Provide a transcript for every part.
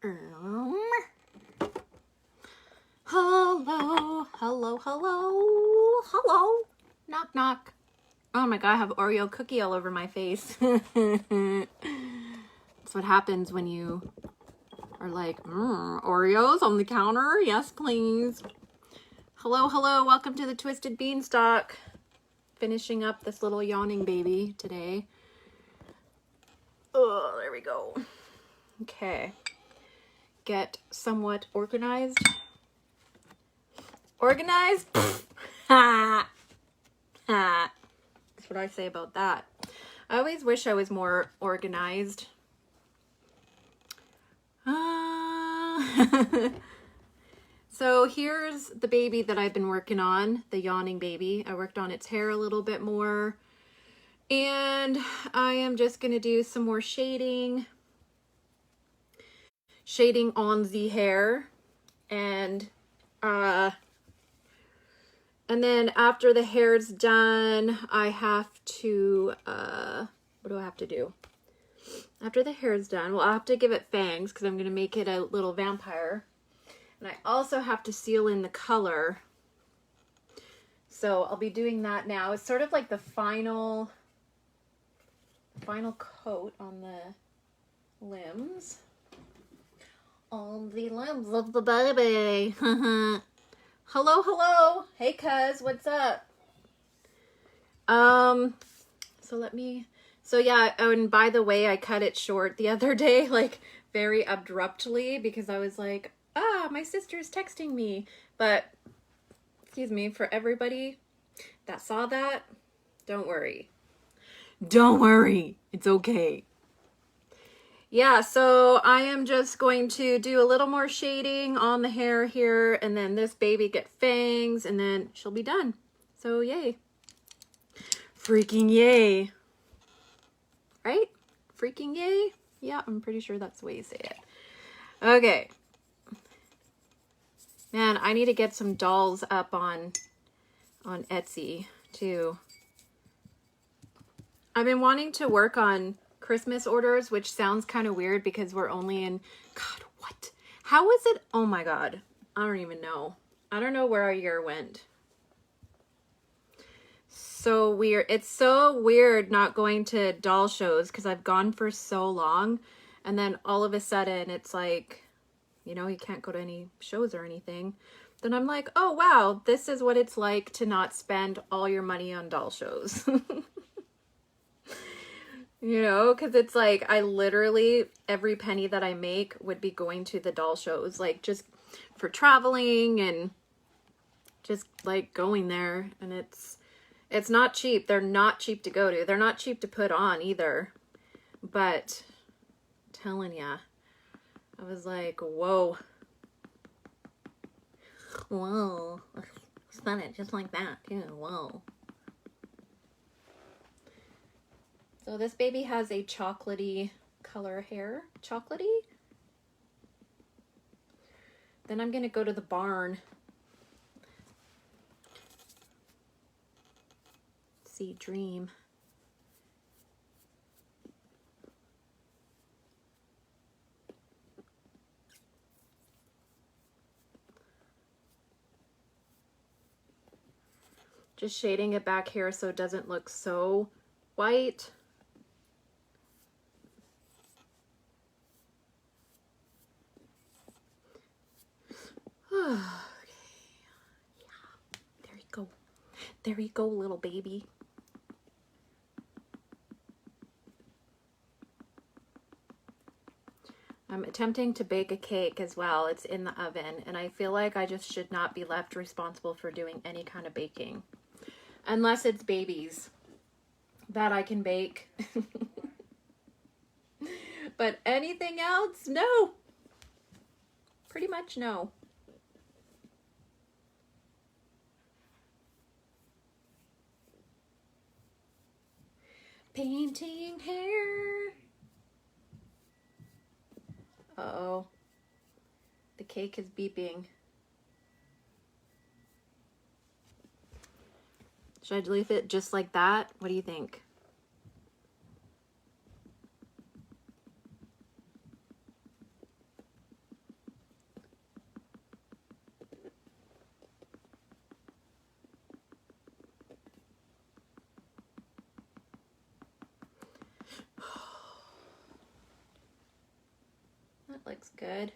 Hello, hello, hello, hello. Knock, knock. Oh my god, I have Oreo cookie all over my face. That's what happens when you are like, Oreos on the counter? Yes, please. Hello, hello. Welcome to the Twisted Beanstalk. Finishing up this little yawning baby today. Oh, there we go. Okay. Get somewhat organized. Organized? Ha! Ha! That's what I say about that. I always wish I was more organized. So here's the baby that I've been working on, the yawning baby. I worked on its hair a little bit more. And I am just going to do some more shading. Shading on the hair. And then after the hair's done, I have to, what do I have to do? After the hair's done, well, I'll have to give it fangs because I'm going to make it a little vampire. And I also have to seal in the color. So I'll be doing that now. It's sort of like the final coat on the limbs. On the limbs of the baby. Hello, hello. Hey, cuz, what's up? So yeah, oh, and by the way, I cut it short the other day, like very abruptly, because I was like, my sister's texting me. But, excuse me, for everybody that saw that, don't worry. Don't worry. It's okay. Yeah, so I am just going to do a little more shading on the hair here, and then this baby get fangs, and then she'll be done. So yay. Freaking yay. Right? Freaking yay? Yeah, I'm pretty sure that's the way you say it. Okay. Man, I need to get some dolls up on Etsy too. I've been wanting to work on Christmas orders, which sounds kind of weird because we're only in, God, what? How is it? Oh my God. I don't even know. I don't know where our year went. So weird. It's so weird not going to doll shows because I've gone for so long, and then all of a sudden it's like, you know, you can't go to any shows or anything. Then I'm like, oh wow, this is what it's like to not spend all your money on doll shows. You know, because it's like I literally, every penny that I make would be going to the doll shows, like just for traveling and just like going there. And it's not cheap. They're not cheap to go to. They're not cheap to put on either. But I'm telling ya, I was like, whoa. Whoa. Spun it just like that. Yeah, whoa. So this baby has a chocolatey color hair. Chocolatey? Then I'm going to go to the barn. See, dream. Just shading it back here so it doesn't look so white. Okay. Yeah. There you go. There you go, little baby. I'm attempting to bake a cake as well. It's in the oven, and I feel like I just should not be left responsible for doing any kind of baking. Unless it's babies that I can bake. But anything else, no. Pretty much no. Painting hair. Uh-oh. The cake is beeping. Should I leave it just like that? What do you think? That looks good.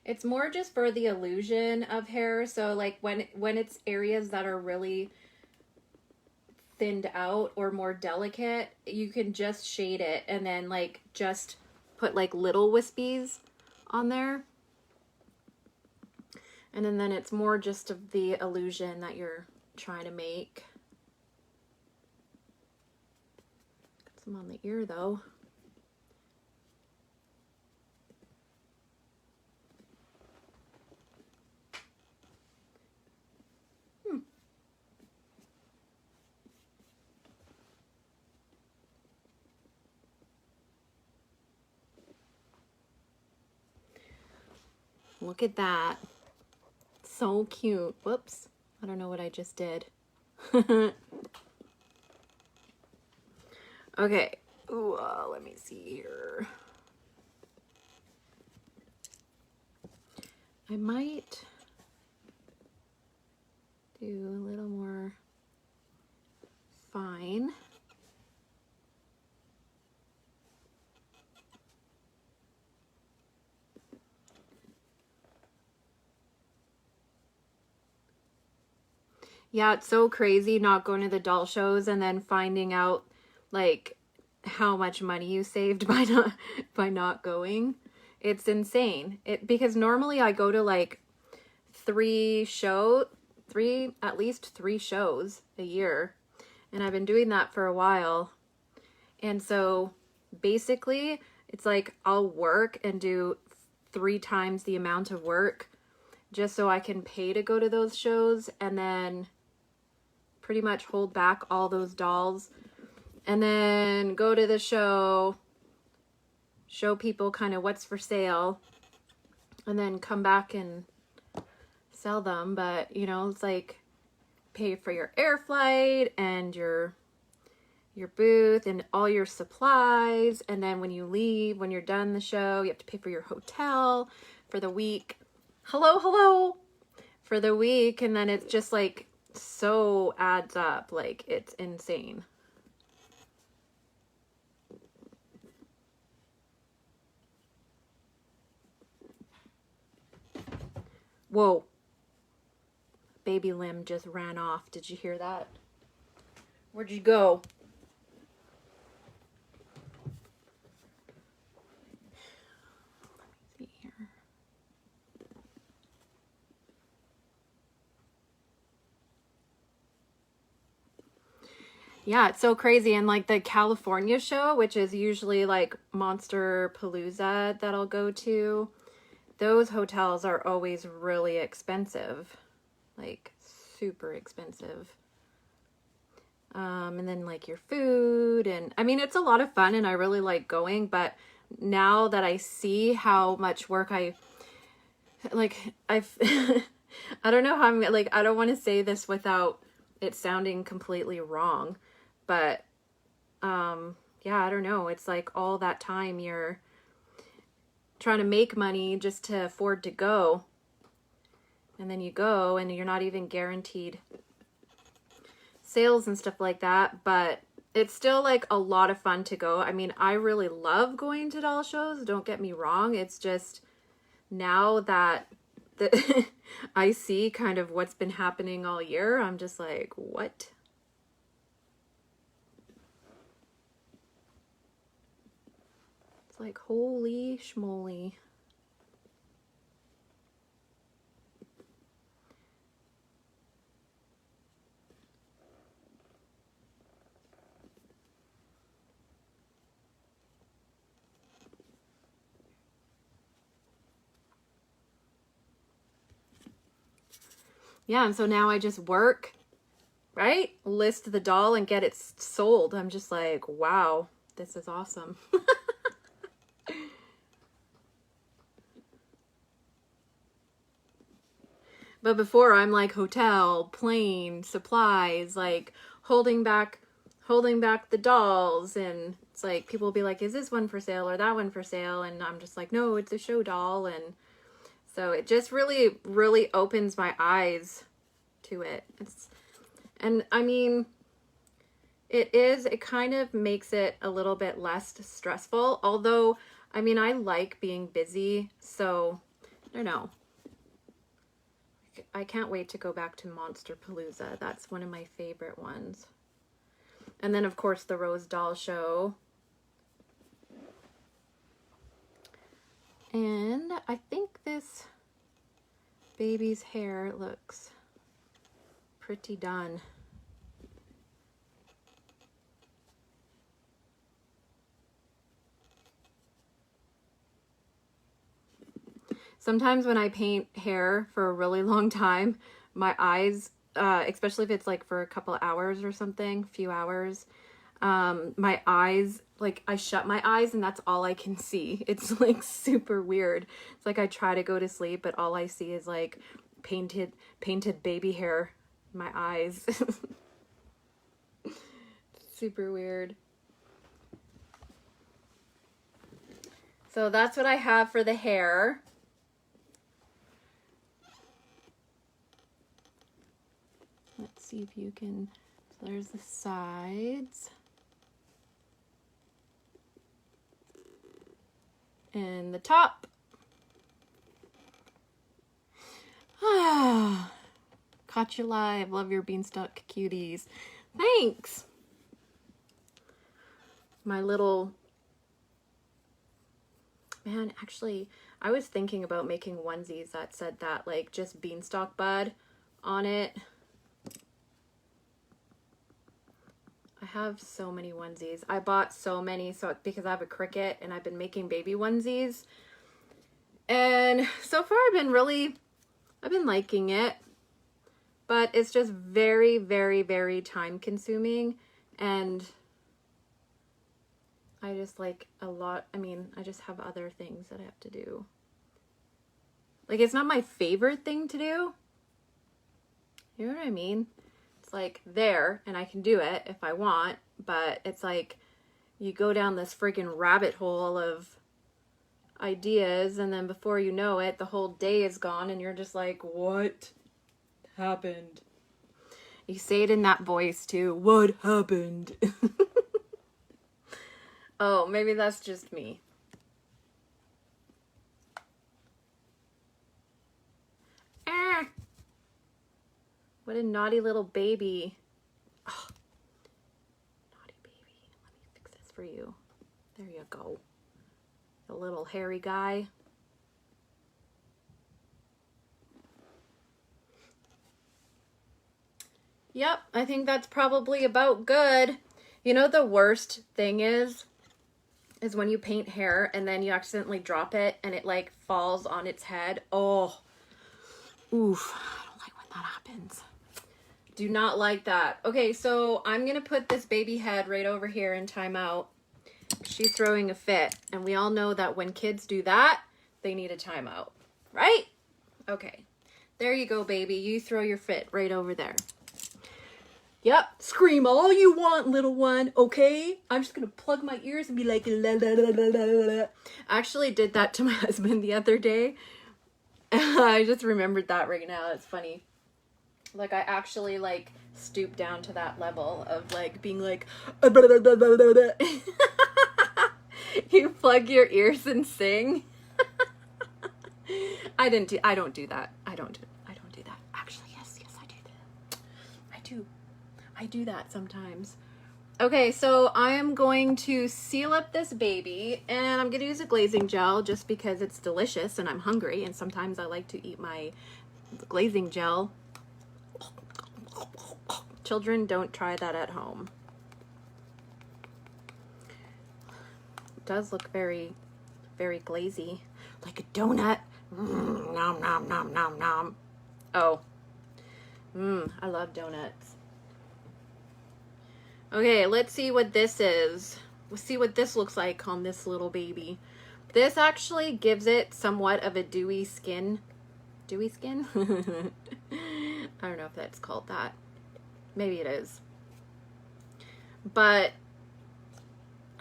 It's more just for the illusion of hair. So like when it's areas that are really thinned out or more delicate, you can just shade it and then like just put like little wispies on there. And then it's more just of the illusion that you're trying to make. Got some on the ear though. Look at that. So cute. Whoops. I don't know what I just did. Okay. Ooh, let me see here. I might do a little more fine. Yeah, it's so crazy not going to the doll shows and then finding out like how much money you saved by not going. It's insane. Because normally I go to like at least three shows a year, and I've been doing that for a while. And so basically it's like I'll work and do 3 times the amount of work just so I can pay to go to those shows, and then pretty much hold back all those dolls and then go to the show, show people kind of what's for sale, and then come back and sell them. But you know, it's like pay for your air flight and your booth and all your supplies, and then when you leave, when you're done the show, you have to pay for your hotel for the week. Hello for the week. And then it's just like so adds up, like it's insane. Whoa, baby limb just ran off. Did you hear that? Where'd you go? Let me see here. Yeah, it's so crazy. And like the California show, which is usually like Monster Palooza that I'll go to, those hotels are always really expensive, like super expensive. And then like your food, and I mean, it's a lot of fun and I really like going, but now that I see how much work I've I don't know how I'm like, I don't want to say this without it sounding completely wrong, but yeah, I don't know. It's like all that time you're trying to make money just to afford to go, and then you go and you're not even guaranteed sales and stuff like that, but it's still like a lot of fun to go. I mean, I really love going to doll shows, don't get me wrong. It's just now that I see kind of what's been happening all year, I'm just like, what? It's like, holy schmoly. Yeah, and so now I just work, right? List the doll and get it sold. I'm just like, wow, this is awesome. But before, I'm like hotel, plane, supplies, like holding back the dolls, and it's like people will be like, is this one for sale or that one for sale? And I'm just like, no, it's a show doll. And so it just really opens my eyes to it. And I mean, It kind of makes it a little bit less stressful. Although, I mean, I like being busy, so I don't know. I can't wait to go back to Monster Palooza. That's one of my favorite ones. And then, of course, the Rose Doll Show. And I think this baby's hair looks pretty done. Sometimes when I paint hair for a really long time, my eyes, especially if it's like for a couple of hours or something, few hours, my eyes, like I shut my eyes and that's all I can see. It's like super weird. It's like I try to go to sleep, but all I see is like painted baby hair in my eyes. Super weird. So that's what I have for the hair. Let's see if you can, so there's the sides. And the top. Ah, caught you live. Love your beanstalk cuties. Thanks. My little, man, actually, I was thinking about making onesies that said that, like just beanstalk bud on it. I have so many onesies. I bought so many because I have a Cricut and I've been making baby onesies. And so far I've been liking it. But it's just very, very, very time consuming. And I just like a lot. I mean, I just have other things that I have to do. Like, it's not my favorite thing to do. You know what I mean? It's like there and I can do it if I want, but it's like you go down this freaking rabbit hole of ideas and then before you know it, the whole day is gone and you're just like, what happened? You say it in that voice too. What happened? Oh, maybe that's just me. Ah! What a naughty little baby. Oh, naughty baby. Let me fix this for you. There you go. The little hairy guy. Yep, I think that's probably about good. You know, the worst thing is when you paint hair and then you accidentally drop it and it like falls on its head. Oh, oof. I don't like when that happens. Do not like that. Okay, so I'm going to put this baby head right over here in timeout. She's throwing a fit. And we all know that when kids do that, they need a timeout. Right? Okay. There you go, baby. You throw your fit right over there. Yep. Scream all you want, little one. Okay? I'm just going to plug my ears and be like, la, la, la, la, la, la. I actually did that to my husband the other day. I just remembered that right now. It's funny. Like, I actually, like, stooped down to that level of, like, being like, you plug your ears and sing. I don't do that. I don't do that. Actually, yes, I do that. I do that sometimes. Okay, so I am going to seal up this baby, and I'm going to use a glazing gel just because it's delicious and I'm hungry, and sometimes I like to eat my glazing gel. Children, don't try that at home. It does look very, very glazy. Like a donut. Nom, nom, nom, nom, nom. Oh. I love donuts. Okay, let's see what this is. Let's see what this looks like on this little baby. This actually gives it somewhat of a dewy skin. Dewy skin? I don't know if that's called that. Maybe it is. But,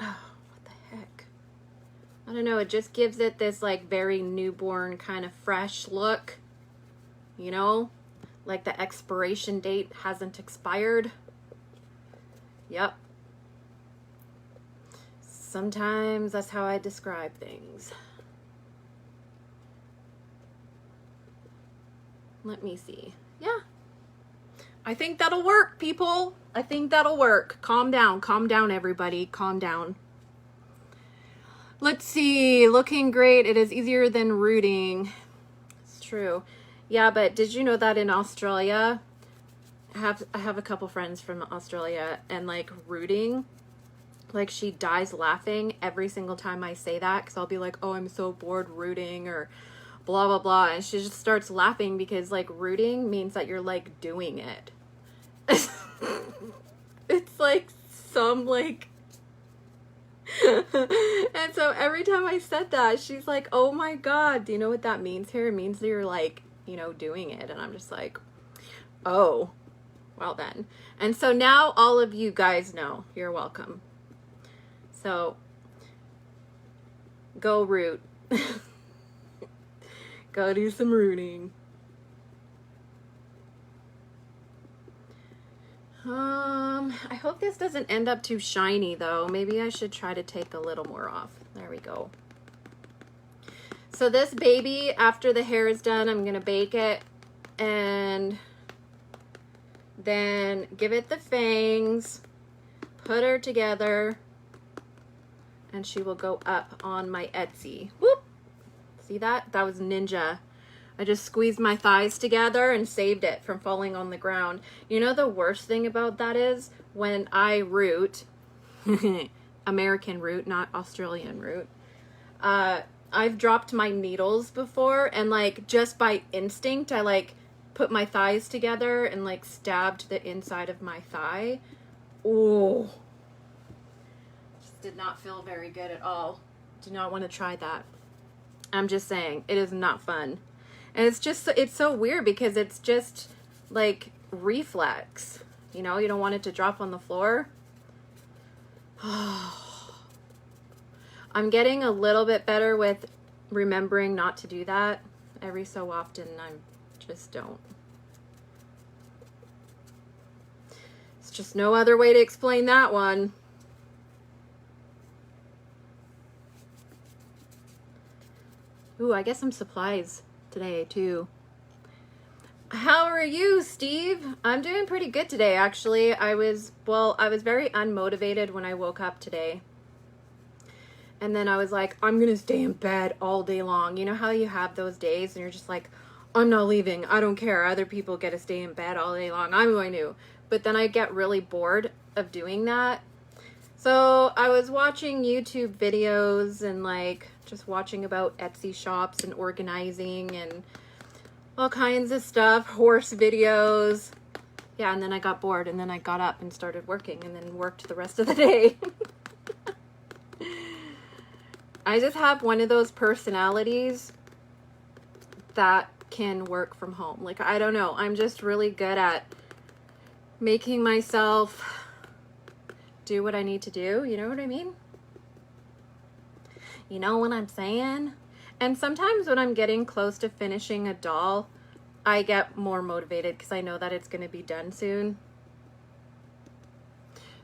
oh, what the heck? I don't know. It just gives it this like very newborn kind of fresh look. You know? Like the expiration date hasn't expired. Yep. Sometimes that's how I describe things. Let me see. Yeah. I think that'll work, people. I think that'll work. Calm down, everybody. Calm down. Let's see. Looking great. It is easier than rooting. It's true. Yeah, but did you know that in Australia, I have a couple friends from Australia, and like rooting, like she dies laughing every single time I say that, because I'll be like, oh, I'm so bored rooting, or blah, blah, blah. And she just starts laughing because like rooting means that you're like doing it. It's like some like, and so every time I said that, she's like, oh my God, do you know what that means here? It means that you're like, you know, doing it. And I'm just like, oh, well then. And so now all of you guys know. You're welcome. So go root. Go do some rooting. I hope this doesn't end up too shiny though. Maybe I should try to take a little more off. There we go. So this baby, after the hair is done, I'm gonna bake it and then give it the fangs, put her together, and she will go up on my Etsy. Whoop! See that? That was ninja. I just squeezed my thighs together and saved it from falling on the ground. You know the worst thing about that is when I root, American root, not Australian root, I've dropped my needles before, and like just by instinct, I like put my thighs together and like stabbed the inside of my thigh. Ooh. Just did not feel very good at all. Do not want to try that. I'm just saying, it is not fun. And it's just, it's so weird because it's just like reflex. You know, you don't want it to drop on the floor. I'm getting a little bit better with remembering not to do that. Every so often, I just don't. It's just no other way to explain that one. Ooh, I get some supplies today too. How are you, Steve? I'm doing pretty good today, actually. I was very unmotivated when I woke up today. And then I was like, I'm gonna stay in bed all day long. You know how you have those days and you're just like, I'm not leaving. I don't care. Other people get to stay in bed all day long. I'm going to. But then I get really bored of doing that. So I was watching YouTube videos and like just watching about Etsy shops and organizing and all kinds of stuff, horse videos. Yeah, and then I got bored and then I got up and started working and then worked the rest of the day. I just have one of those personalities that can work from home. Like, I don't know. I'm just really good at making myself do what I need to do. You know what I mean? You know what I'm saying? And sometimes when I'm getting close to finishing a doll, I get more motivated because I know that it's going to be done soon.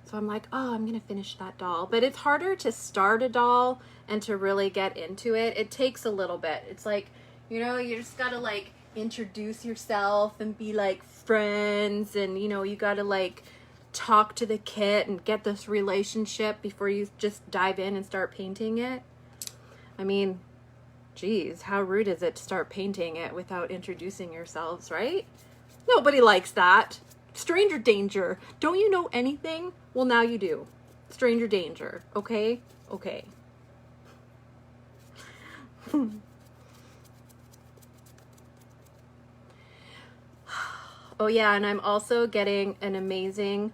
So I'm like, oh, I'm going to finish that doll. But it's harder to start a doll and to really get into it. It takes a little bit. It's like, you know, you just got to like introduce yourself and be like friends. And, you know, you got to like talk to the kit and get this relationship before you just dive in and start painting it. I mean, geez, how rude is it to start painting it without introducing yourselves, right? Nobody likes that. Stranger danger. Don't you know anything? Well, now you do. Stranger danger. Okay? Okay. Oh yeah, and I'm also getting an amazing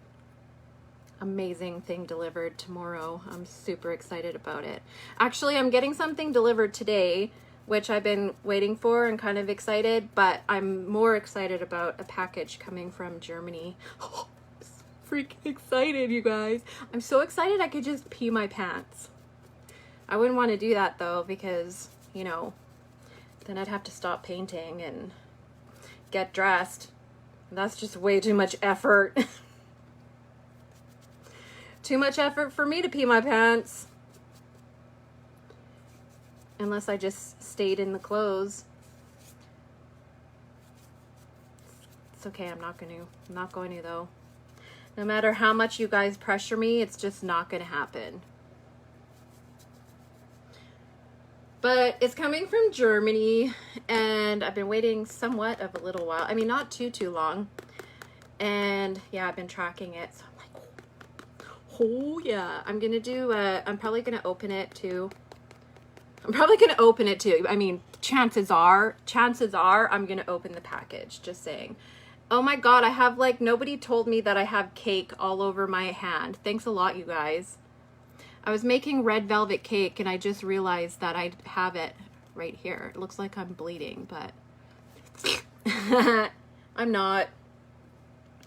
thing delivered tomorrow. I'm super excited about it. Actually, I'm getting something delivered today, which I've been waiting for and kind of excited, but I'm more excited about a package coming from Germany. Oh, I'm so freaking excited, you guys. I'm so excited I could just pee my pants. I wouldn't want to do that though, because, you know, then I'd have to stop painting and get dressed. That's just way too much effort. Too much effort for me to pee my pants. Unless I just stayed in the clothes. It's okay, I'm not going to though. No matter how much you guys pressure me, it's just not gonna happen. But it's coming from Germany, and I've been waiting somewhat of a little while. I mean, not too long. And yeah, I've been tracking it, so I'm like, oh yeah. I'm probably gonna open it too. I mean, chances are I'm gonna open the package, just saying. Oh my God, I have like, nobody told me that I have cake all over my hand. Thanks a lot, you guys. I was making red velvet cake and I just realized that I have it right here. It looks like I'm bleeding, but I'm not.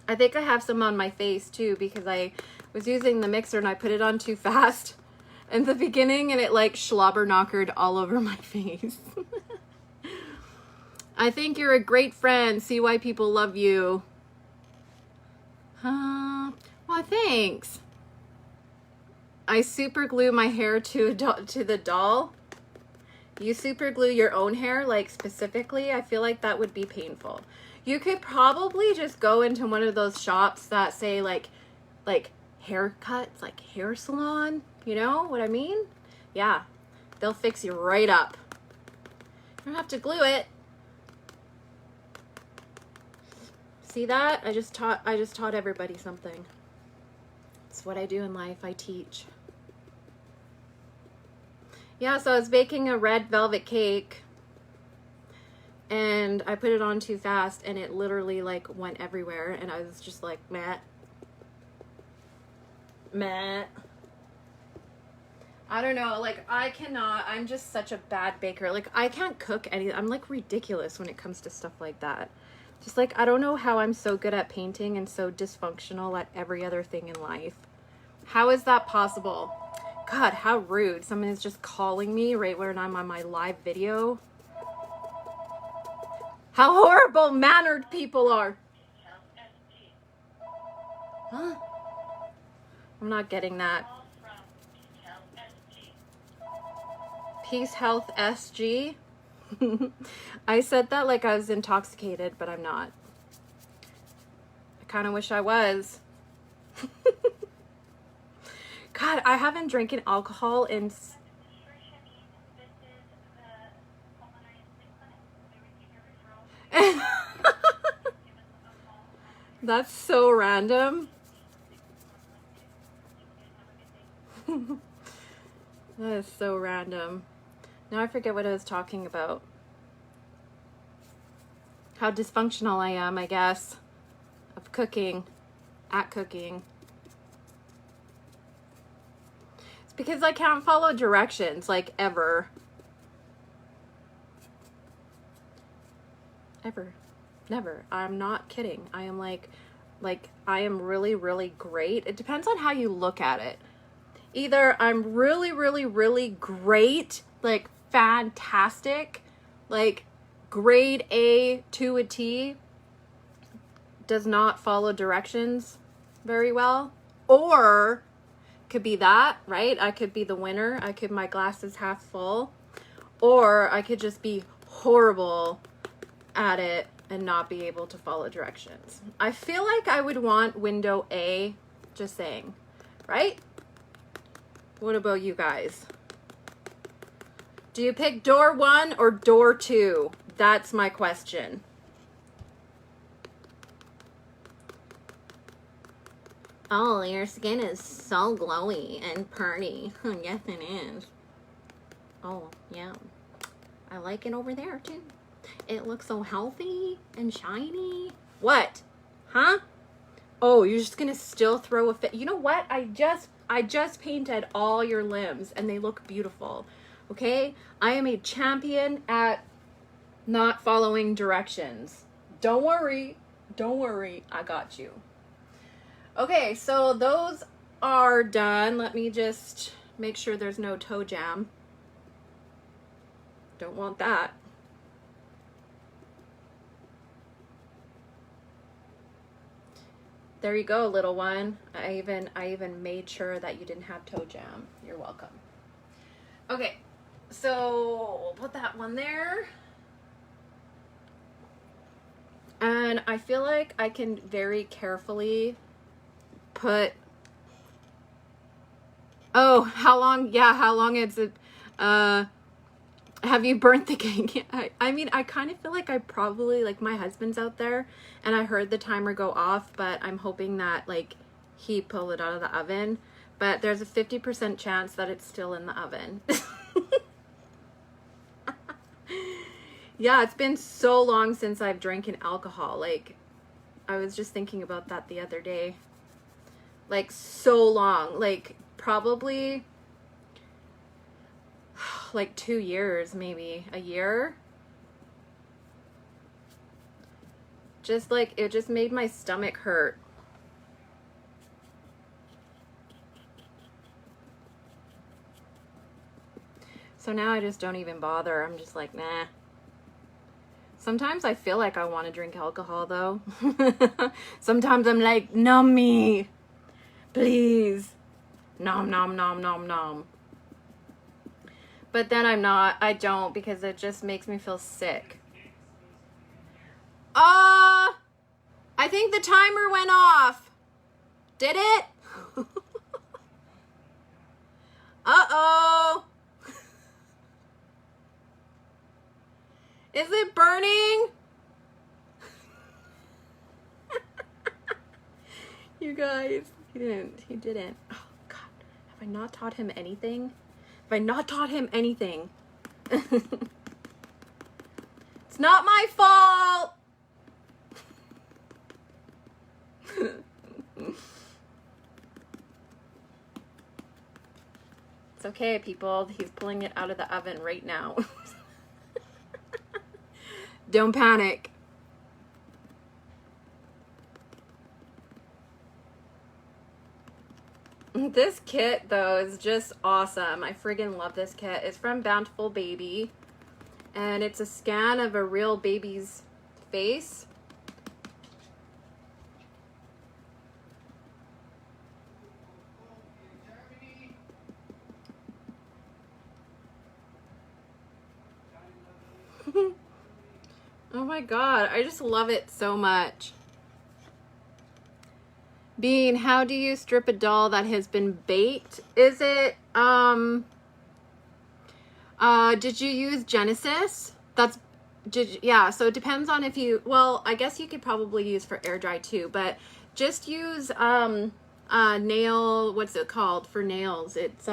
I think I have some on my face too, because I was using the mixer and I put it on too fast in the beginning and it like slobber knockered all over my face. I think you're a great friend. See why people love you. Well, thanks. I super glue my hair to the doll. You super glue your own hair, like specifically? I feel like that would be painful. You could probably just go into one of those shops that say like haircuts, like hair salon. You know what I mean? Yeah, they'll fix you right up. You don't have to glue it. See that? I just taught everybody something. It's what I do in life. I teach. Yeah, so I was baking a red velvet cake and I put it on too fast and it literally like went everywhere and I was just like, meh. I don't know, like I'm just such a bad baker. Like I can't cook anything. I'm like ridiculous when it comes to stuff like that. Just like, I don't know how I'm so good at painting and so dysfunctional at every other thing in life. How is that possible? God, how rude. Someone is just calling me right when I'm on my live video. How horrible mannered people are. Huh? I'm not getting that. Peace Health SG. I said that like I was intoxicated, but I'm not. I kind of wish I was. God, I haven't drinking alcohol in... That's so random. That is so random. Now I forget what I was talking about. How dysfunctional I am, I guess, of cooking, at cooking. It's because I can't follow directions, like, ever. Ever. Never. I'm not kidding. I am like I am really, really great. It depends on how you look at it. Either I'm really, really, really great, like fantastic, like grade A to a T, does not follow directions very well. Or could be that, right? I could be the winner. My glass is half full. Or I could just be horrible at it and not be able to follow directions. I feel like I would want window A, just saying, right? What about you guys? Do you pick door 1 or door 2? That's my question. Oh, your skin is so glowy and pretty. Yes, it is. Oh, yeah. I like it over there, too. It looks so healthy and shiny. What? Huh? Oh, you're just gonna still throw a fit. You know what? I just painted all your limbs and they look beautiful. Okay? I am a champion at not following directions. Don't worry. Don't worry. I got you. Okay, so those are done. Let me just make sure there's no toe jam. Don't want that. There you go, little one. I even made sure that you didn't have toe jam. You're welcome. Okay, so we'll put that one there. And I feel like I can very carefully put, oh, how long? Yeah, how long is it? Have you burnt the cake? I mean, I kind of feel like I probably, like, my husband's out there and I heard the timer go off, but I'm hoping that, like, he pulled it out of the oven. But there's a 50% chance that it's still in the oven. Yeah, it's been so long since I've drinking alcohol. Like, I was just thinking about that the other day. Like, so long. Like, probably like 2 years, maybe a year. Just like, it just made my stomach hurt. So now I just don't even bother. I'm just like, nah. Sometimes I feel like I want to drink alcohol though. Sometimes I'm like, numb me, please. Nom, nom, nom, nom, nom. But then I don't, because it just makes me feel sick. I think the timer went off. Did it? Uh-oh. Is it burning? You guys, he didn't. Oh God, have I not taught him anything? Have I not taught him anything? It's not my fault. It's okay, people. He's pulling it out of the oven right now. Don't panic. This kit, though, is just awesome. I friggin' love this kit. It's from Bountiful Baby. And it's a scan of a real baby's face. Oh my God, I just love it so much. Bean, how do you strip a doll that has been baked? Is it, did you use Genesis? Yeah, so it depends on if you, well, I guess you could probably use for air dry too, but just use, nail, what's it called for nails? It's,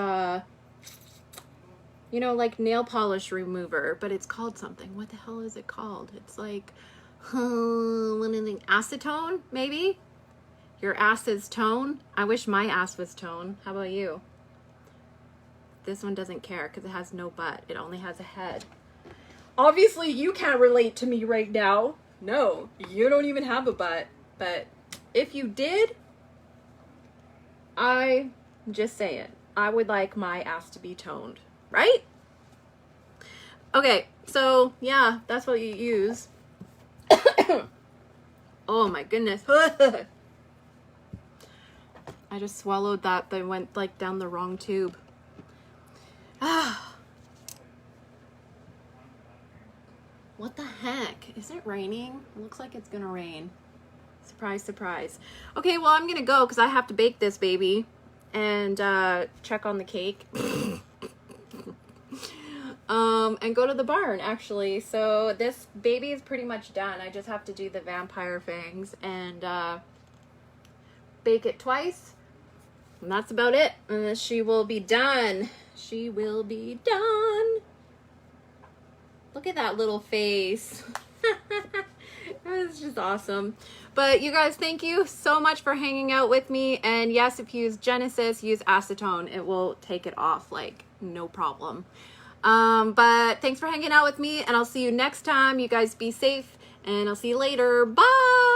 you know, like nail polish remover, but it's called something. What the hell is it called? It's like, acetone, maybe? Your ass is tone? I wish my ass was tone. How about you? This one doesn't care because it has no butt. It only has a head. Obviously, you can't relate to me right now. No, you don't even have a butt. But if you did, I just say it. I would like my ass to be toned. Right? Okay, so yeah, that's what you use. Oh my goodness. I just swallowed that. They went like down the wrong tube. What the heck? Is it raining? It looks like it's gonna rain. Surprise, surprise. Okay, well, I'm gonna go because I have to bake this baby and check on the cake. And go to the barn, actually. So this baby is pretty much done. I just have to do the vampire fangs and bake it twice. And that's about it. And then she will be done. She will be done. Look at that little face. It's just awesome. But you guys, thank you so much for hanging out with me. And yes, if you use Genesis, use acetone. It will take it off, like, no problem. But thanks for hanging out with me, and I'll see you next time. You guys be safe, and I'll see you later. Bye!